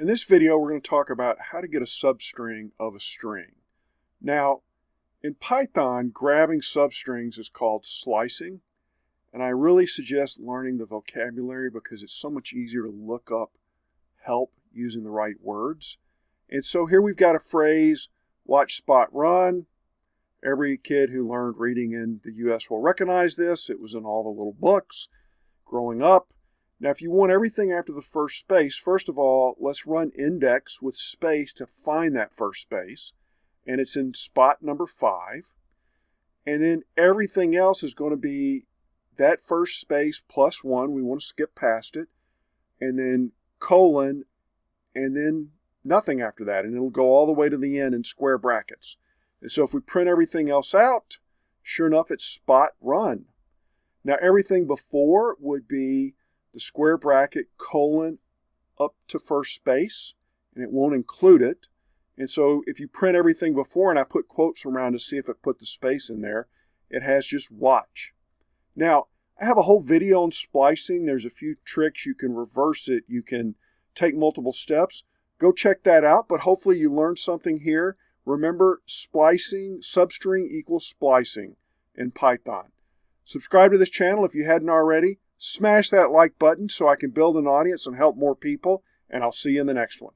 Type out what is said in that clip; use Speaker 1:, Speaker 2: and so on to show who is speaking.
Speaker 1: In this video, we're going to talk about how to get a substring of a string. Now, in Python, grabbing substrings is called slicing, and I really suggest learning the vocabulary because it's so much easier to look up help using the right words. And so here we've got a phrase, watch, spot, run. Every kid who learned reading in the U.S. will recognize this. It was in all the little books growing up. Now, if you want everything after the first space, first of all, let's run index with space to find that first space. And it's in spot number 5. And then everything else is going to be that first space plus 1. We want to skip past it. And then colon, and then nothing after that. And it'll go all the way to the end in square brackets. And so if we print everything else out, sure enough, it's spot run. Now, everything before would be the square bracket colon up to first space, and it won't include it. And so if you print everything before, and I put quotes around to see if it put the space in there, it has just watch. Now, I have a whole video on splicing. There's a few tricks. You can reverse it. You can take multiple steps. Go check that out, but hopefully you learned something here. Remember, splicing, substring equals splicing in Python. Subscribe to this channel if you hadn't already. Smash that like button so I can build an audience and help more people, and I'll see you in the next one.